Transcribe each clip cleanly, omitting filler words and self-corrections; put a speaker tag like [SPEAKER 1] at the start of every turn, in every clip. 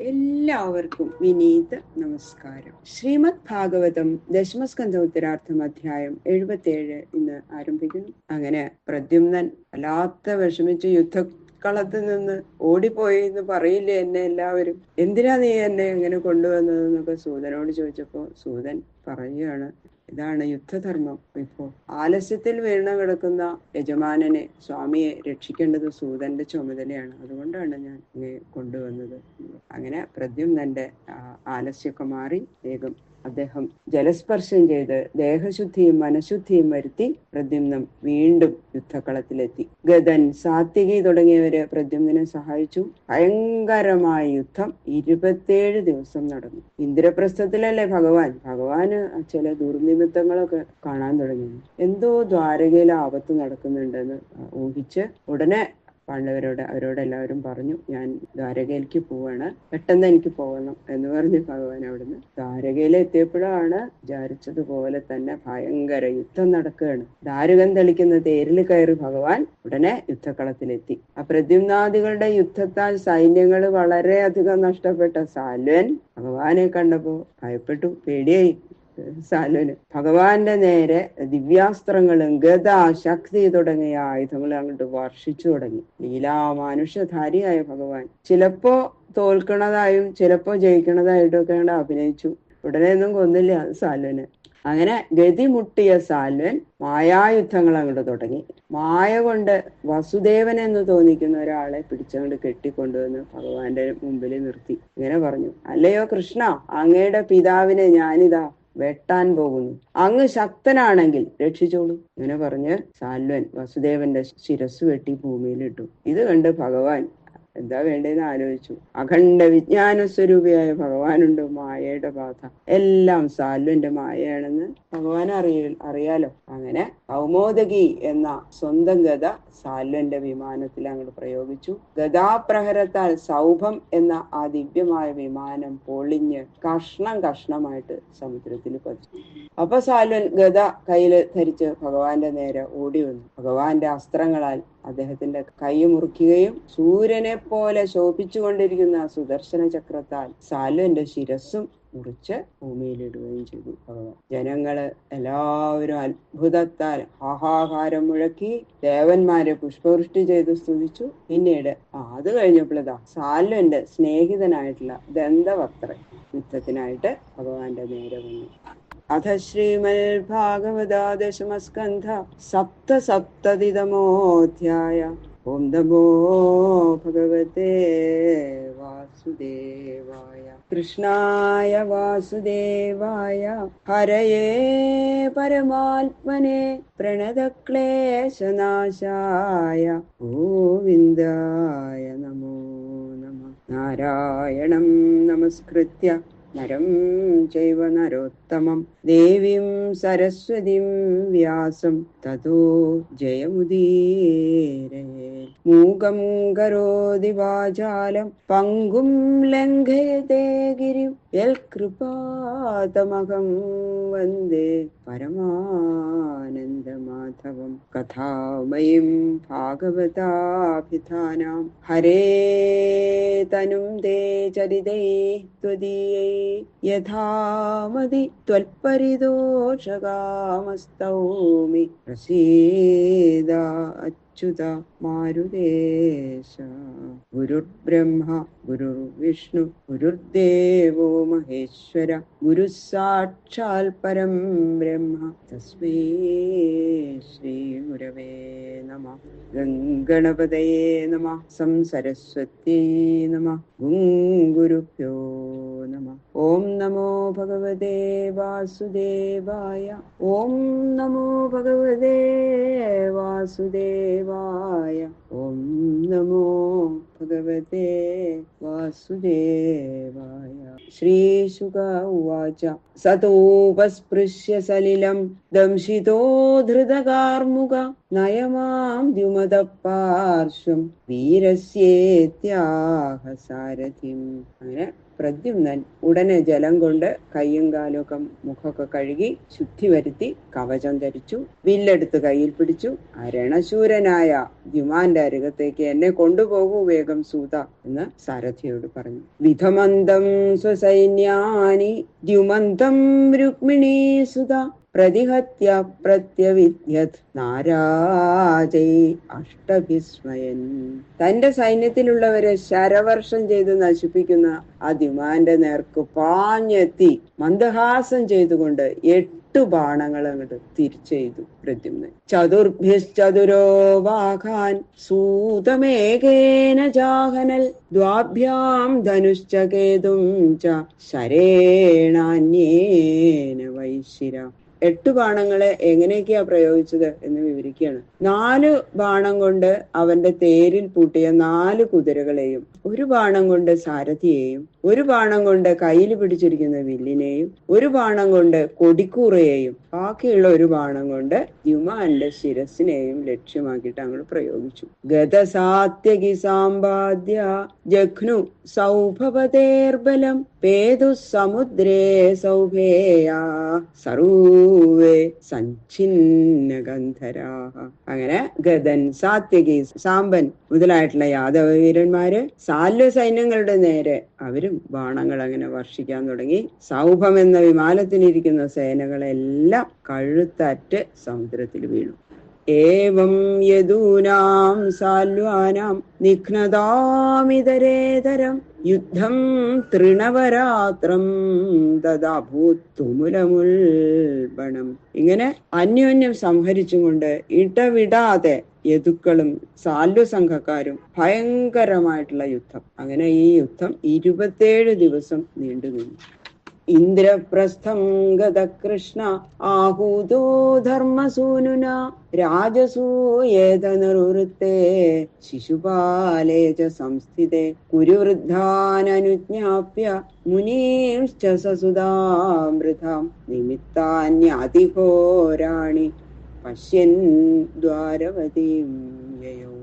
[SPEAKER 1] എല്ലാവർക്കും വിനീത നമസ്കാരം. ശ്രീമദ് ഭാഗവതം ദശമസ്കന്ധ ഉത്തരാർത്ഥം അധ്യായം 77 ഇന്ന് ആരംഭിക്കുന്നു. അങ്ങനെ പ്രദ്യുമ്നൻ വല്ലാത്ത വിഷമിച്ച് യുദ്ധക്കളത്തിൽ നിന്ന് ഓടിപ്പോയി എന്ന് പറയില്ലേ എന്നെ എല്ലാവരും. എന്തിനാ നീ എന്നെ എങ്ങനെ കൊണ്ടുവന്നതെന്നൊക്കെ സൂതനോട് ചോദിച്ചപ്പോ സൂതൻ പറയുകയാണ്, ഇതാണ് യുദ്ധധർമ്മം. ഇപ്പോ ആലസ്യത്തിൽ വീണ കിടക്കുന്ന യജമാനനെ, സ്വാമിയെ രക്ഷിക്കേണ്ടത് സൂതന്റെ ചുമതലയാണ്. അതുകൊണ്ടാണ് ഞാൻ കൊണ്ടുവന്നത്. അങ്ങനെ പ്രദ്യുമ്നന്റെ ആലസ്യമൊക്കെ മാറി വേഗം അദ്ദേഹം ജലസ്പർശം ചെയ്ത് ദേഹശുദ്ധിയും മനഃശുദ്ധിയും വരുത്തി പ്രദ്യുമ്നം വീണ്ടും യുദ്ധക്കളത്തിലെത്തി. ഗദൻ, സാത്വികി തുടങ്ങിയവര് പ്രദ്യുമ്നെ സഹായിച്ചു. ഭയങ്കരമായ യുദ്ധം 27 ദിവസം നടന്നു. ഇന്ദ്രപ്രസ്ഥത്തിലല്ലേ ഭഗവാന് ചില ദുർനിമിത്തങ്ങളൊക്കെ കാണാൻ തുടങ്ങി. എന്തോ ദ്വാരകയിൽ ആപത്ത് നടക്കുന്നുണ്ടെന്ന് ഊഹിച്ച് ഉടനെ അവരോടെല്ലാവരും പറഞ്ഞു, ഞാൻ ദ്വാരകയിലേക്ക് പോവാണ്, പെട്ടെന്ന് എനിക്ക് പോകണം എന്ന് പറഞ്ഞ് ഭഗവാൻ അവിടുന്ന് ദ്വാരകയിൽ എത്തിയപ്പോഴാണ് വിചാരിച്ചതുപോലെ തന്നെ ഭയങ്കര യുദ്ധം നടക്കുകയാണ്. ദാരുകം തെളിക്കുന്ന തേരിൽ കയറി ഭഗവാൻ ഉടനെ യുദ്ധക്കളത്തിലെത്തി. പ്രദ്യുമ്നാദികളുടെ യുദ്ധത്താൽ സൈന്യങ്ങൾ വളരെയധികം നഷ്ടപ്പെട്ട സാല്വൻ ഭഗവാനെ കണ്ടപ്പോ ഭയപ്പെട്ടു, പേടിയായി. സാലുവിന് ഭഗവാന്റെ നേരെ ദിവ്യാസ്ത്രങ്ങളും ഗദ, ശക്തി തുടങ്ങിയ ആയുധങ്ങൾ അങ്ങോട്ട് വർഷിച്ചു തുടങ്ങി. ലീലാമാനുഷധാരിയായ ഭഗവാൻ ചിലപ്പോ തോൽക്കണതായും ചിലപ്പോ ജയിക്കണതായിട്ടൊക്കെ അങ്ങോട്ട് അഭിനയിച്ചു. ഉടനെ ഒന്നും കൊന്നില്ല സാലുവിന്. അങ്ങനെ ഗതി മുട്ടിയ സാൽവൻ മായായുദ്ധങ്ങൾ അങ്ങോട്ട് തുടങ്ങി. മായ കൊണ്ട് വസുദേവൻ എന്ന് തോന്നിക്കുന്ന ഒരാളെ പിടിച്ചങ്ങോട്ട് കെട്ടിക്കൊണ്ടുവന്ന് ഭഗവാന്റെ മുമ്പിൽ നിർത്തി ഇങ്ങനെ പറഞ്ഞു, അല്ലയോ കൃഷ്ണ, അങ്ങയുടെ പിതാവിനെ ഞാനിതാ വെട്ടാൻ പോകുന്നു, അങ്ങ് ശക്തനാണെങ്കിൽ രക്ഷിച്ചോളൂ. ഇങ്ങനെ പറഞ്ഞ് സാൽവൻ വസുദേവന്റെ ശിരസ് വെട്ടി ഭൂമിയിലിട്ടു. ഇത് കണ്ട് ഭഗവാൻ എന്താ വേണ്ടതെന്ന് ആലോചിച്ചു. അഖണ്ഡ വിജ്ഞാന സ്വരൂപിയായ ഭഗവാനുണ്ട്, മായയുടെ ബാധ എല്ലാം സാൽവന്റെ മായയാണെന്ന് ഭഗവാൻ അറിയാലോ. അങ്ങനെ കൗമോദകി എന്ന സ്വന്തം ഗദ സാൽവന്റെ വിമാനത്തിൽ അങ്ങോട്ട് പ്രയോഗിച്ചു. ഗദാപ്രഹരത്താൽ സൗഭം എന്ന ആ ദിവ്യമായ വിമാനം പൊളിഞ്ഞ് കഷ്ണം കഷ്ണമായിട്ട് സമുദ്രത്തിൽ പതിച്ചു. അപ്പൊ സാൽവൻ ഗദ കയ്യിൽ ധരിച്ച് ഭഗവാന്റെ നേരെ ഓടി വന്നു. ഭഗവാന്റെ അസ്ത്രങ്ങളാൽ അദ്ദേഹത്തിന്റെ കൈ മുറിക്കുകയും സൂര്യനെ പോലെ ശോഭിച്ചുകൊണ്ടിരിക്കുന്ന സുദർശന ചക്രത്താൽ സാൽവന്റെ ശിരസ്സും മുറിച്ച് ഭൂമിയിലിടുകയും ചെയ്തു ഭഗവാൻ. ജനങ്ങള് എല്ലാവരും അത്ഭുതത്താൽ ഹാഹാകാരം മുഴക്കി ദേവന്മാരെ പുഷ്പവൃഷ്ടി ചെയ്ത് സ്തുതിച്ചു. പിന്നീട് അത് കഴിഞ്ഞപ്പോഴതാ സാൽവന്റെ സ്നേഹിതനായിട്ടുള്ള ദന്തവക്ത്രൻ യുദ്ധത്തിനായിട്ട് ഭഗവാന്റെ നേരെ വന്നു. അഥ ശ്രീമദ് ഭാഗവതാ ദശമസ്കന്ധ സപ്തസപ്തതിതമോധ്യായ. ഓം നമോ ഭഗവതേ വാസുദേവായ. കൃഷ്ണായ വാസുദേവായ ഹരയേ പരമാത്മനെ പ്രണതക്ലേശനാശായ ഗോവിന്ദായ നമോ നമഃ. നാരായണം നമസ്കൃത്യ നരം ചൈവ നരോത്തമം ദേവീം സരസ്വതീം വ്യാസം തതോ ജയമുദീരയേത്. മൂകം കരോതി വാചാലം പങ്കും ലംഘയതേ ഗിരിം യൽകൃപാതമഹം വന്ദേ പരമാനന്ദമാധവം. കഥാമയീം ഭാഗവതാഭിധാനാം ഹരേ തനും തേ ചരിതൈ ത്വദീയൈ യഥാമതി ത്വൽപരിതോഷകാമസ്തൗമി പ്രസീദ അച്യുത മാരുതേശ. ഗുരുർബ്രഹ്മ ഗുരുർവിഷ്ണു ഗുരുർദേവോ മഹേശ്വര ഗുരുഃ സാക്ഷാൽ പരം ബ്രഹ്മ തസ്മൈ ശ്രീ ഗുരവേ നമഃ. ഗംഗണപതയേ നമഃ. സംസരസ്വത്യൈ നമഃ. ഗുരുഭ്യോ നമഃ. ഓം നമോ ഭഗവതേ വാസുദേവായ. ഓം നമോ ഭഗവതേ വാസുദേവായ. ഓം നമോ ഭഗവതേ വാസുദേവായ. ശ്രീശുക ഉവാച. സതോപസ്പൃശ്യ സലിലം ദംശിതോ ധൃതകാർമുക നയമാം ദ്യുമദപാർശ്വം വീരസ്യേത്യാഹ സാരഥിം. അങ്ങനെ പ്രദ്യുമ്നൻ ഉടനെ ജലം കൊണ്ട് കയ്യും കാലൊക്കെ മുഖമൊക്കെ കഴുകി ശുദ്ധി വരുത്തി കവചം ധരിച്ചു. വില്ലെടുത്ത് കയ്യിൽ പിടിച്ചു. ആ രണശൂരനായ ദ്യുമാന്റെ അരികത്തേക്ക് എന്നെ കൊണ്ടുപോകൂ വേഗം വേഗം സൂത എന്ന് സാരഥിയോട് പറഞ്ഞു. വിധമന്തം സ്വസൈന്യാനി ദ്യുമന്തം രുക്മിണീ സുത പ്രതിഹത്യ പ്രത്യവിദ്യത് നാരാജൈ അഷ്ടഭിസ്മയൻ. തന്റെ സൈന്യത്തിലുള്ളവരെ ശരവർഷം ചെയ്ത് നശിപ്പിക്കുന്ന ആ ദ്യുമാന്റെ നേർക്ക് പാഞ്ഞെത്തി മന്ദഹാസം ചെയ്തുകൊണ്ട് 8 ബാണങ്ങൾ അങ്ങോട്ട് തിരിച്ചെയ്തു പ്രദ്യുമ്നൻ. ചതുർഭിശ്ചതുരോ വാഘാൻ സൂതമേകേന ജാഹനൽ ദ്വാഭ്യാം ധനുശ്ച കേതും ച ശരേണാന്യേന വൈശിര. 8 ബാണങ്ങളെ എങ്ങനെയൊക്കെയാ പ്രയോഗിച്ചത് എന്ന് വിവരിക്കുകയാണ്. 4 ബാണം കൊണ്ട് അവന്റെ തേരിൽ പൂട്ടിയ 4 കുതിരകളെയും, 1 ബാണം കൊണ്ട് സാരഥിയെയും, 1 ബാണം കൊണ്ട് കയ്യിൽ പിടിച്ചിരിക്കുന്ന വില്ലിനെയും, 1 ബാണം കൊണ്ട് കൊടിക്കൂറയെയും, ബാക്കിയുള്ള 1 ബാണം കൊണ്ട് ദ്യുമാന്റെ ശിരസിനെയും ലക്ഷ്യമാക്കിയിട്ട് അങ്ങോട്ട് പ്രയോഗിച്ചു. ഗതസാത്യകി സാമ്പാദ്യ ജഘ്നു സൗഭവതേർബലം പേതു സമുദ്രേ സൗഭേയാ സർവേ സഞ്ചിന്ന ഗന്ധരാഹ. അങ്ങനെ ഗദൻ, സാത്യകി, സാമ്പൻ മുതലായിട്ടുള്ള യാദവ വീരന്മാര് സാല്വ സൈന്യങ്ങളുടെ നേരെ അവരും ബാണങ്ങൾ അങ്ങനെ വർഷിക്കാൻ തുടങ്ങി. സൗഭം എന്ന വിമാനത്തിലിരിക്കുന്ന സേനകളെല്ലാം കഴുത്തറ്റ് സമുദ്രത്തിൽ വീണു. ഏവം യദൂനാം സാല്വാനാം നിഘ്നതാമിതരേതരം യുദ്ധം തൃണവരാത്രം തദാഭൂത്തുമുലമുൽബണം. ഇങ്ങനെ അന്യോന്യം സംഹരിച്ചും കൊണ്ട് ഇടവിടാതെ യദുക്കളും സാല്വ സംഘക്കാരും ഭയങ്കരമായിട്ടുള്ള യുദ്ധം. അങ്ങനെ ഈ യുദ്ധം 27 ദിവസം നീണ്ടുനിന്നു. ഇന്ദ്രപ്രസ്ഥം ഗത കൃഷ്ണ ആഹൂതോ ധർമ്മസൂനുന രാജസൂയേത നിർവൃത്തേ ശിശുപാലേ ച സംസ്ഥിതേ കുരുവൃദ്ധാനനുജ്ഞാപ്യ മുനീംശ്ച സസുതാമൃതാം നിമിത്താന്യാതിഘോരാണി പശ്യൻ ദ്വാരവതീം യയോ.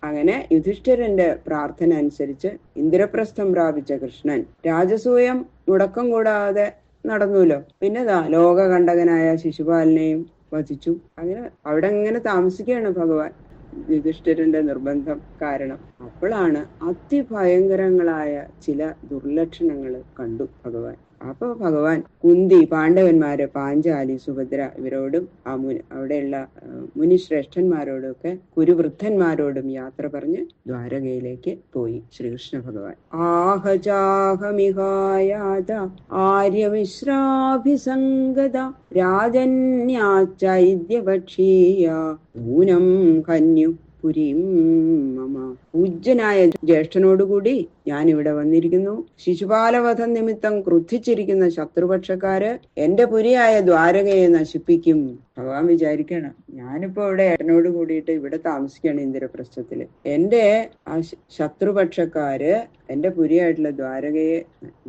[SPEAKER 1] അങ്ങനെ യുധിഷ്ഠിരന്റെ പ്രാർത്ഥന അനുസരിച്ച് ഇന്ദ്രപ്രസ്ഥം പ്രാപിച്ച കൃഷ്ണൻ രാജസൂയം മുടക്കം കൂടാതെ നടന്നുല്ലോ. പിന്നെതാ ലോകകണ്ടകനായ ശിശുപാലനെയും വധിച്ചു. അങ്ങനെ അവിടെ ഇങ്ങനെ താമസിക്കുകയാണ് ഭഗവാൻ യുധിഷ്ഠിരന്റെ നിർബന്ധം കാരണം. അപ്പോഴാണ് അതിഭയങ്കരങ്ങളായ ചില ദുർലക്ഷണങ്ങൾ കണ്ടു ഭഗവാൻ. അപ്പൊ ഭഗവാൻ കുന്തി, പാണ്ഡവന്മാര്, പാഞ്ചാലി, സുഭദ്ര ഇവരോടും അവിടെയുള്ള മുനിശ്രേഷ്ഠന്മാരോടും ഒക്കെ കുരുവൃദ്ധന്മാരോടും യാത്ര പറഞ്ഞ് ദ്വാരകയിലേക്ക് പോയി ശ്രീകൃഷ്ണ ഭഗവാൻ. ആഹചാഹമിഹായാത ആര്യമിശ്രാഭിസംഗത രാജന്യാചൈദ്യഭക്ഷീയ ഊനം കന്യു പുരീം മമ. പൂജ്യനായ ജ്യേഷ്ഠനോടുകൂടി ഞാൻ ഇവിടെ വന്നിരിക്കുന്നു. ശിശുപാലവധം നിമിത്തം ക്രുദ്ധിച്ചിരിക്കുന്ന ശത്രുപക്ഷക്കാര് എന്റെ പുരിയായ ദ്വാരകയെ നശിപ്പിക്കും. ഭഗവാൻ വിചാരിക്കണം, ഞാനിപ്പോ ഇവിടെ ഏട്ടനോട് കൂടിയിട്ട് ഇവിടെ താമസിക്കുകയാണ് ഇന്ദ്രപ്രസ്ഥത്തില്. എന്റെ ആ ശത്രുപക്ഷക്കാര് എന്റെ പുരിയായിട്ടുള്ള ദ്വാരകയെ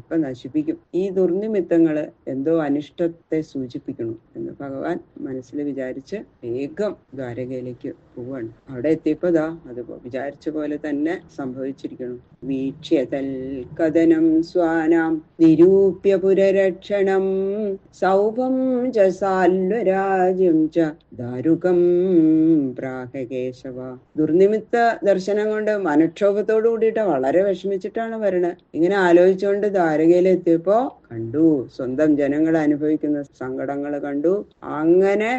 [SPEAKER 1] ഇപ്പൊ നശിപ്പിക്കും. ഈ ദുർനിമിത്തങ്ങള് എന്തോ അനിഷ്ടത്തെ സൂചിപ്പിക്കണം എന്ന് ഭഗവാൻ മനസ്സിൽ വിചാരിച്ച് വേഗം ദ്വാരകയിലേക്ക് പോവാണ്. അവിടെ എത്തിയപ്പോതാ അത് വിചാരിച്ച പോലെ തന്നെ സംഭവിച്ചിരിക്കണം. വീക്ഷ്യതൽ കഥനം സ്വാനാം നിരൂപ്യ പുരരക്ഷണം സൗഭം ച സാല്വരാജ്യം ച ദാരുകം പ്രാഹകേശവ. ദുർനിമിത്ത ദർശനം കൊണ്ട് മനക്ഷോഭത്തോടു കൂടിയിട്ട് വളരെ വിഷമിച്ചിട്ടാണ് വരണത്. ഇങ്ങനെ ആലോചിച്ചുകൊണ്ട് ദ്വാരകയിലെത്തിയപ്പോ കണ്ടു, സ്വന്തം ജനങ്ങൾ അനുഭവിക്കുന്ന സങ്കടങ്ങൾ കണ്ടു. അങ്ങനെ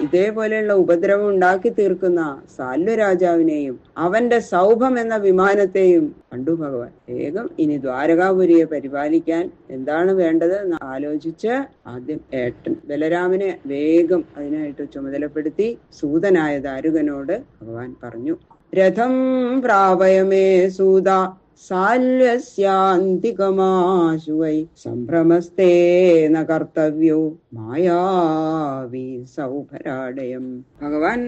[SPEAKER 1] ഇതേപോലെയുള്ള ഉപദ്രവം ഉണ്ടാക്കി തീർക്കുന്ന സാല്വരാജാവിനെയും അവന്റെ സൗഭം എന്ന വിമാനത്തെയും കണ്ടു ഭഗവാൻ. വേഗം ഇനി ദ്വാരകാപുരിയെ പരിപാലിക്കാൻ എന്താണ് വേണ്ടത് എന്ന് ആലോചിച്ച് ആദ്യം ഏട്ടൻ ബലരാമനെ വേഗം അതിനായിട്ട് ചുമതലപ്പെടുത്തി സൂതനായ ദാരുകനോട് ഭഗവാൻ പറഞ്ഞു. രഥം പ്രാപയമേ സൂത സാല്വസ്യാന്തികമാശു വൈ സംഭ്രമസ്തേന കർത്തവ്യോ മായാവി സൗഭരാടയം. ഭഗവാൻ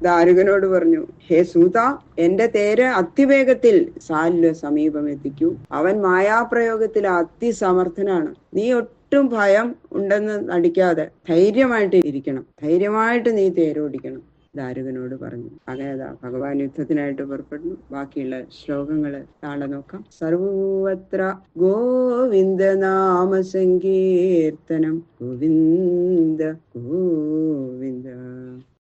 [SPEAKER 1] ദാരുകനോട് പറഞ്ഞു, ഹേ സൂത, എന്റെ തേര് അതിവേഗത്തിൽ സാല്വ സമീപം എത്തിക്കൂ. അവൻ മായാപ്രയോഗത്തിൽ അതിസമർത്ഥനാണ്. നീ ഒട്ടും ഭയം ഉണ്ടെന്ന് നടിക്കാതെ ധൈര്യമായിട്ട് ഇരിക്കണം. ധൈര്യമായിട്ട് നീ തേരോടിക്കണം ദാരുകനോട് പറഞ്ഞു. അങ്ങനെ ഭഗവാൻ യുദ്ധത്തിനായിട്ട് പുറപ്പെടുന്നു. ബാക്കിയുള്ള ശ്ലോകങ്ങള് നാളെ നോക്കാം. സർവത്ര ഗോവിന്ദ നാമ സങ്കീർത്തനം. ഗോവിന്ദ ഗോവിന്ദ.